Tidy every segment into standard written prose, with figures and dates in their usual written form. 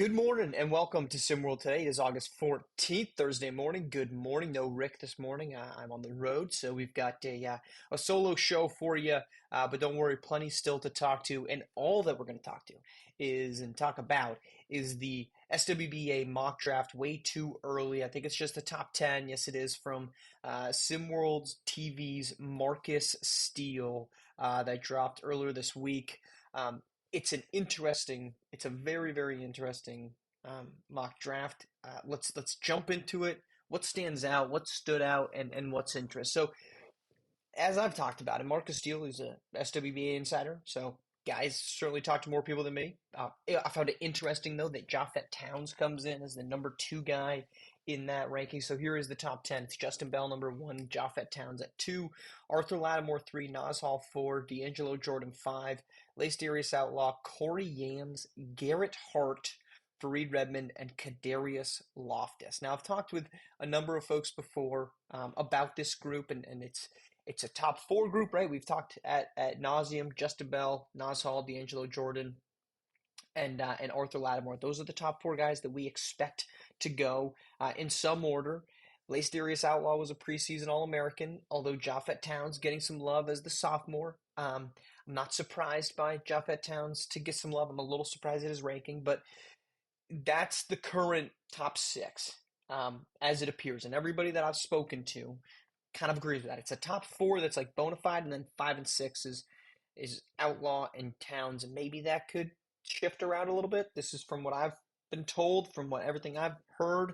Good morning and welcome to SimWorld today. It is August 14th, Thursday morning. Good morning. No Rick this morning. I'm on the road, so we've got a solo show for you. But don't worry, plenty still to talk to. And all that we're going to talk to talk about is the SWBA mock draft way too early. I think it's just the top 10. Yes, it is from SimWorld TV's Marcus Steele that dropped earlier this week. It's a very, very interesting mock draft. Let's jump into it. What stands out? What stood out? And what's interest? So as I've talked about it, Marcus Steele is a SWBA insider. So guys certainly talk to more people than me. I found it interesting though that Japhet Towns comes in as the number two guy in that ranking. So here is the top 10. It's Justin Bell number one, Japhet Towns at two, Arthur Lattimore three, Nas Hall four, D'Angelo Jordan five, Lace Darius Outlaw, Corey Yams, Garrett Hart, Fareed Redmond, and Kadarius Loftus. Now I've talked with a number of folks before about this group, and it's a top four group, right? We've talked at nauseum. Justin Bell, Nas Hall, D'Angelo Jordan, and Arthur Lattimore. Those are the top four guys that we expect to go in some order. Lace Darius Outlaw was a preseason All-American, although Japhet Towns getting some love as the sophomore. I'm not surprised by Japhet Towns to get some love. I'm a little surprised at his ranking, but that's the current top six as it appears. And everybody that I've spoken to kind of agrees with that. It's a top four that's like bona fide, and then five and six is Outlaw and Towns, and maybe that could shift around a little bit. This is from what I've been told, from what everything I've heard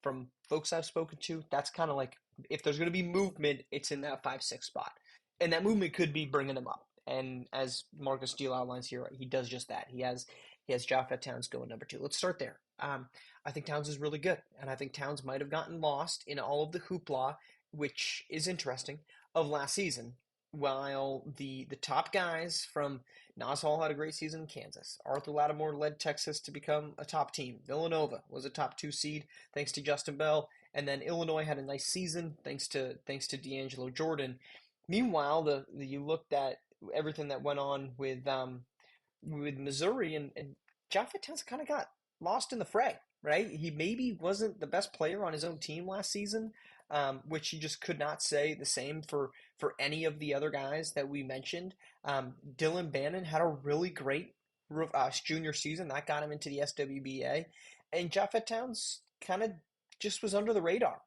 from folks I've spoken to. That's kind of like if there's going to be movement, it's in that 5-6 spot, and that movement could be bringing them up. And as Marcus Steele outlines here, he does just that. He has Japhet Towns going number two. Let's start there. I think Towns is really good, and I think Towns might have gotten lost in all of the hoopla, which is interesting, of last season. While the top guys from Nas Hall had a great season in Kansas. Arthur Lattimore led Texas to become a top team. Villanova was a top two seed thanks to Justin Bell. And then Illinois had a nice season thanks to D'Angelo Jordan. Meanwhile, you looked at everything that went on with Missouri, and Japhet Towns kind of got lost in the fray, right? He maybe wasn't the best player on his own team last season, which you just could not say the same for any of the other guys that we mentioned. Dylan Bannon had a really great junior season that got him into the SWBA, and Japhet Towns kind of just was under the radar.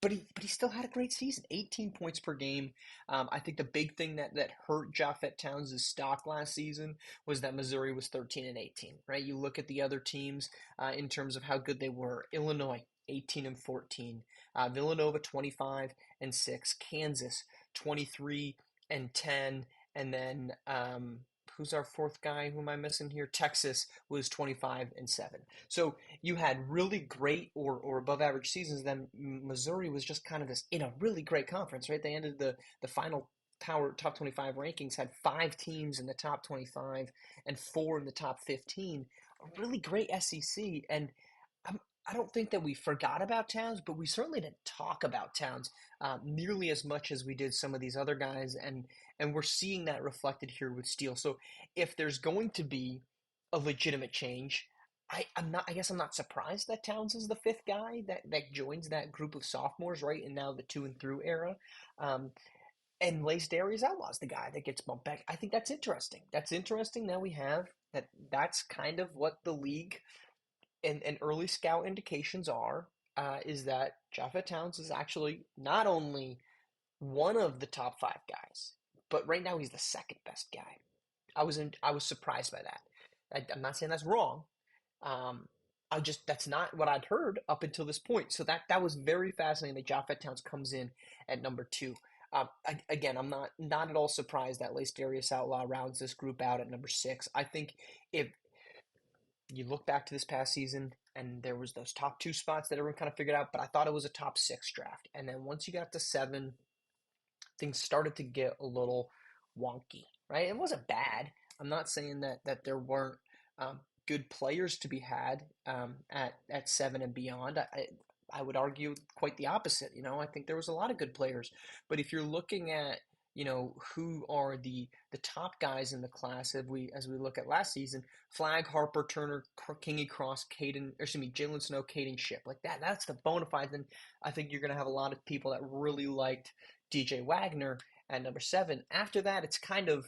But he still had a great season, 18 points per game. I think the big thing that hurt Japhet Towns' stock last season was that Missouri was 13 and 18, right? You look at the other teams in terms of how good they were. Illinois, 18 and 14. Villanova, 25 and 6. Kansas, 23 and 10. And then who's our fourth guy? Who am I missing here? Texas was 25 and 7. So you had really great or above average seasons. Then Missouri was just kind of this in a really great conference, right? They ended the final top 25 rankings, had five teams in the top 25 and four in the top 15. A really great SEC. And I don't think that we forgot about Towns, but we certainly didn't talk about Towns nearly as much as we did some of these other guys, and we're seeing that reflected here with Steele. So if there's going to be a legitimate change, I'm not. I guess I'm not surprised that Towns is the fifth guy that joins that group of sophomores, right? And now the two and through era. And Lace Darius Outlaw's the guy that gets bumped back. I think that's interesting. That's interesting that we have that. That's kind of what the league and early scout indications are is that Japhet Towns is actually not only one of the top five guys, but right now he's the second best guy. I was surprised by that. I'm not saying that's wrong. That's not what I'd heard up until this point. So that was very fascinating that Japhet Towns comes in at number two. Again, I'm not at all surprised that Lace Darius Outlaw rounds this group out at number six. I think if you look back to this past season and there was those top two spots that everyone kind of figured out, but I thought it was a top six draft. And then once you got to seven, things started to get a little wonky, right? It wasn't bad. I'm not saying that there weren't good players to be had at seven and beyond. I would argue quite the opposite. I think there was a lot of good players. But if you're looking at who are the top guys in the class as we look at last season. Flag, Harper, Turner, Kingy Cross, Caden, or excuse me, Jalen Snow, Caden Ship. Like that's the bona fide. Then I think you're going to have a lot of people that really liked DJ Wagner at number 7. After that, it's kind of,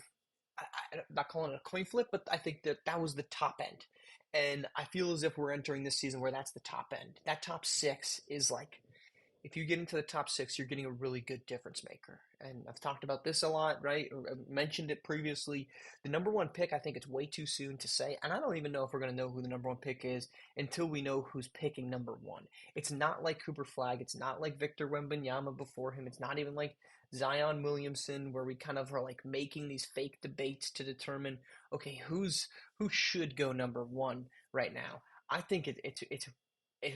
I'm not calling it a coin flip, but I think that was the top end. And I feel as if we're entering this season where that's the top end. That top 6 is like, if you get into the top 6, you're getting a really good difference maker. And I've talked about this a lot, right? I mentioned it previously. The number 1 pick, I think it's way too soon to say. And I don't even know if we're going to know who the number 1 pick is until we know who's picking number 1. It's not like Cooper Flag. It's not like Victor Wembanyama before him. It's not even like Zion Williamson, where we kind of are like making these fake debates to determine, okay, who should go number 1 right now. I think it's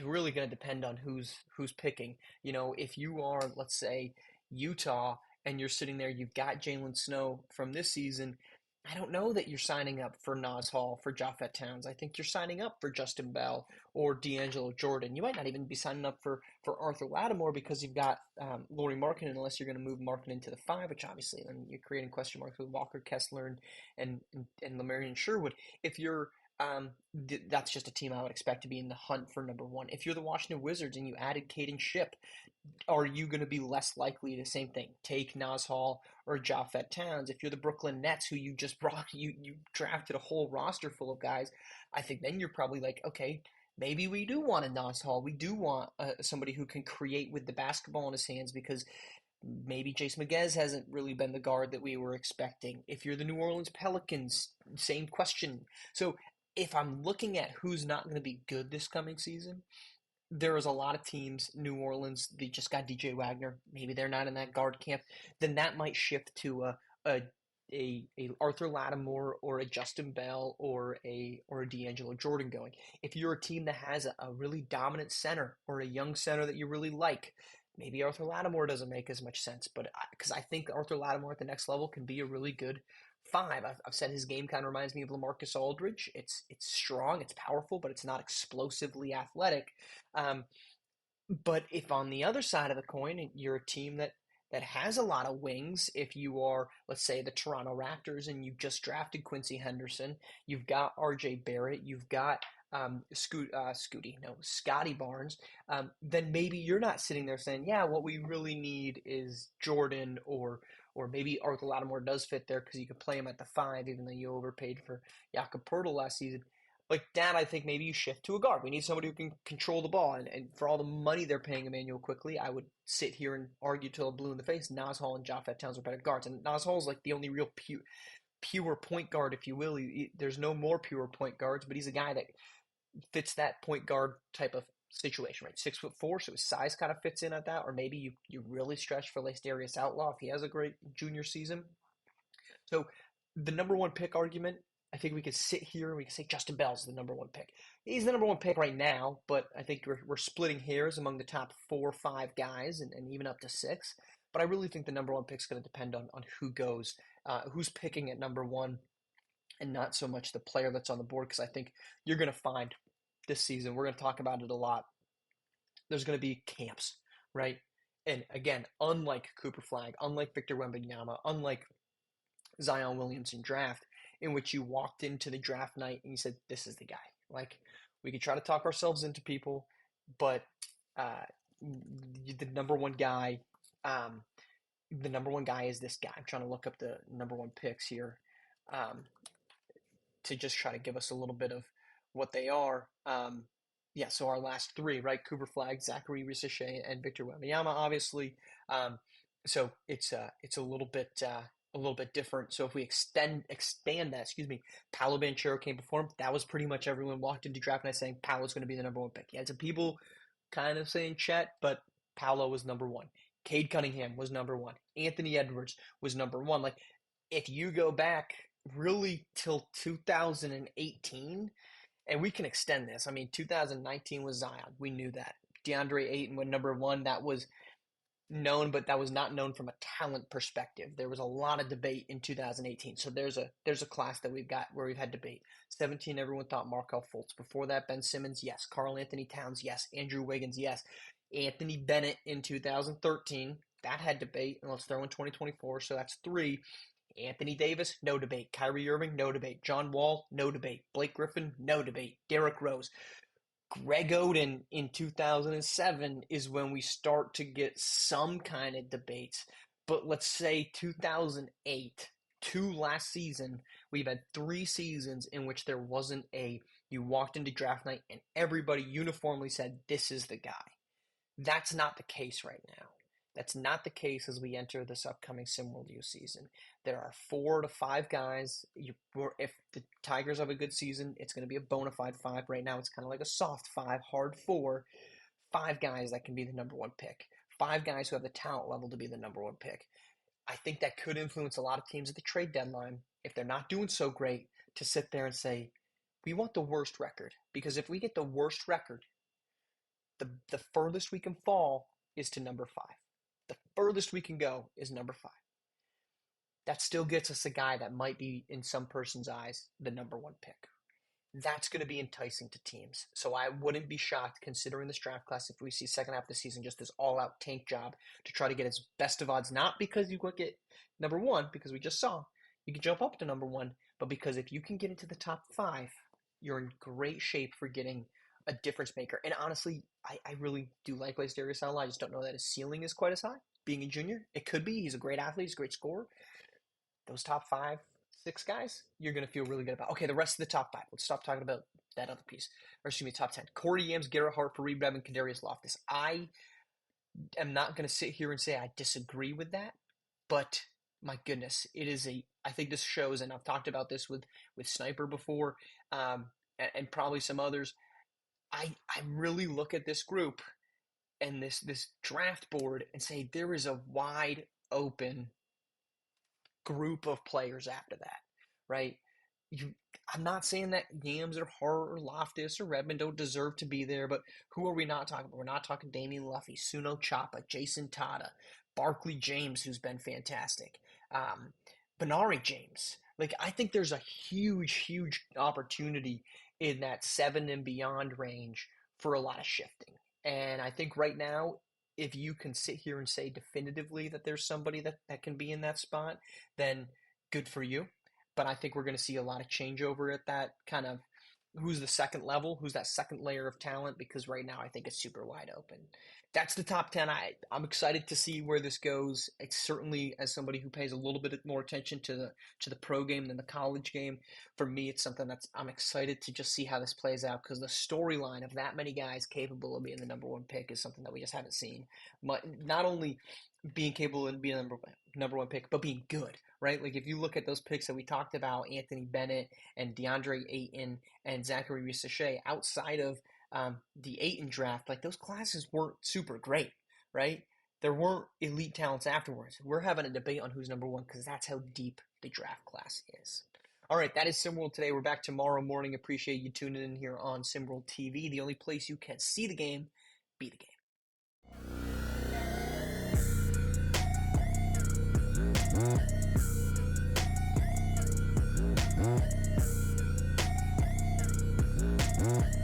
really going to depend on who's picking. If you are, let's say, Utah, and you're sitting there, you've got Jalen Snow from this season. I don't know that you're signing up for Nas Hall, for Japheth Towns. I think you're signing up for Justin Bell or D'Angelo Jordan. You might not even be signing up for Arthur Lattimore because you've got Lauri Markkanen, unless you're going to move Markkanen to the 5, which obviously then you're creating question marks with Walker Kessler and Lamarian Sherwood. If you're that's just a team I would expect to be in the hunt for number 1. If you're the Washington Wizards and you added Caden Ship, are you going to be less likely the same thing? Take Nas Hall or Japheth Towns. If you're the Brooklyn Nets, who you just brought, you drafted a whole roster full of guys, I think then you're probably like, okay, maybe we do want a Nas Hall. We do want somebody who can create with the basketball in his hands, because maybe Jace Miguez hasn't really been the guard that we were expecting. If you're the New Orleans Pelicans, same question. So if I'm looking at who's not going to be good this coming season, there is a lot of teams. New Orleans, they just got DJ Wagner. Maybe they're not in that guard camp. Then that might shift to a Arthur Lattimore or a Justin Bell or a D'Angelo Jordan going. If you're a team that has a really dominant center or a young center that you really like, maybe Arthur Lattimore doesn't make as much sense. But because I think Arthur Lattimore at the next level can be a really good 5. I've said his game kind of reminds me of LaMarcus Aldridge. It's strong, it's powerful, but it's not explosively athletic. But if on the other side of the coin, you're a team that has a lot of wings, if you are, let's say, the Toronto Raptors and you just drafted Quincy Henderson, you've got RJ Barrett, you've got Scotty Barnes, then maybe you're not sitting there saying, yeah, what we really need is Jordan, or maybe Arthur Lattimore does fit there because you could play him at the 5, even though you overpaid for Jakob Poeltl last season. Like that, I think maybe you shift to a guard. We need somebody who can control the ball. And for all the money they're paying Emmanuel Quickly, I would sit here and argue till blue in the face. Nas Hall and Japheth Towns are better guards. And Nas Hall is like the only real pure point guard, if you will. There's no more pure point guards, but he's a guy that fits that point guard type of situation, right? 6'4", so his size kind of fits in at that. Or maybe you really stretch for Darius Outlaw if he has a great junior season. So the number 1 pick argument, I think we could sit here and we could say Justin Bell's the number 1 pick. He's the number 1 pick right now, but I think we're splitting hairs among the top 4 or 5 guys, and even up to 6. But I really think the number 1 pick is going to depend on who goes, who's picking at number 1, and not so much the player that's on the board, because I think you're going to find this season, we're going to talk about it a lot, there's going to be camps, right? And again, unlike Cooper Flag, unlike Victor Wembanyama, unlike Zion Williamson draft, in which you walked into the draft night and you said, this is the guy. Like, we could try to talk ourselves into people, but the number 1 guy, is this guy. I'm trying to look up the number 1 picks here to just try to give us a little bit of what they are. So our last 3, right? Cooper Flag, Zachary Risachet, and Victor Wembanyama, obviously. So it's a little bit different. So if we expand that, Paolo Banchero came before him. That was pretty much everyone walked into draft night saying Paolo's going to be the number 1 pick. You had some people kind of saying Chet, but Paolo was number 1. Cade Cunningham was number 1. Anthony Edwards was number 1. Like, if you go back really till 2018, and we can extend this. I mean, 2019 was Zion. We knew that. DeAndre Ayton went number 1. That was known, but that was not known from a talent perspective. There was a lot of debate in 2018. So there's a class that we've got where we've had debate. 17, everyone thought Markelle Fultz. Before that, Ben Simmons, yes. Karl Anthony Towns, yes. Andrew Wiggins, yes. Anthony Bennett in 2013 That had debate, and let's throw in 2024, so that's three. Anthony Davis, no debate. Kyrie Irving, no debate. John Wall, no debate. Blake Griffin, no debate. Derrick Rose. Greg Oden in 2007 is when we start to get some kind of debates. But let's say 2008, last season, we've had 3 seasons in which there wasn't you walked into draft night and everybody uniformly said, this is the guy. That's not the case right now. That's not the case as we enter this upcoming SimWorld U season. There are 4 to 5 guys. If the Tigers have a good season, it's going to be a bona fide 5. Right now, it's kind of like a soft 5, hard 4. 5 guys that can be the number 1 pick. 5 guys who have the talent level to be the number 1 pick. I think that could influence a lot of teams at the trade deadline, if they're not doing so great, to sit there and say, we want the worst record. Because if we get the worst record, the furthest we can fall is to number 5. The furthest we can go is number 5. That still gets us a guy that might be, in some person's eyes, the number 1 pick. That's going to be enticing to teams. So I wouldn't be shocked, considering this draft class, if we see second half of the season just this all-out tank job to try to get as best of odds, not because you could get number 1, because we just saw you can jump up to number 1, but because if you can get into the top 5, you're in great shape for getting a difference maker. And honestly, I really do like Darius Allen. I just don't know that his ceiling is quite as high. Being a junior, it could be. He's a great athlete. He's a great scorer. Those top 5, 6 guys, you're going to feel really good about. Okay, the rest of the top 5. Let's stop talking about that other piece. Or excuse me, top 10. Corey Yams, Garrett Hart, Fareed Bevan, Kadarius Loftus. I am not going to sit here and say I disagree with that, but my goodness, I think this shows, and I've talked about this with Sniper before, and probably some others. I really look at this group and this draft board and say there is a wide open group of players after that, right? I'm not saying that Yams or Hart or Loftus or Redmond don't deserve to be there, but who are we not talking about? We're not talking Damian Luffy, Suno Chapa, Jason Tada, Barkley James, who's been fantastic, Benari James. I think there's a huge opportunity in that 7 and beyond range for a lot of shifting. And I think right now, if you can sit here and say definitively that there's somebody that can be in that spot, then good for you. But I think we're going to see a lot of changeover at that kind of who's the second level, who's that second layer of talent, because right now I think it's super wide open. That's the top 10. I'm excited to see where this goes. It's certainly, as somebody who pays a little bit more attention to the pro game than the college game, for me it's something I'm excited to just see how this plays out, because the storyline of that many guys capable of being the number 1 pick is something that we just haven't seen. Not only being capable of being the number 1 pick, but being good, right? If you look at those picks that we talked about, Anthony Bennett and DeAndre Ayton and Zachary Risache, outside of the Ayton draft, those classes weren't super great, right? There weren't elite talents afterwards. We're having a debate on who's number 1 because that's how deep the draft class is. All right, that is SimWorld today. We're back tomorrow morning. Appreciate you tuning in here on SimWorld TV, the only place you can see the game, be the game. Mm-hmm.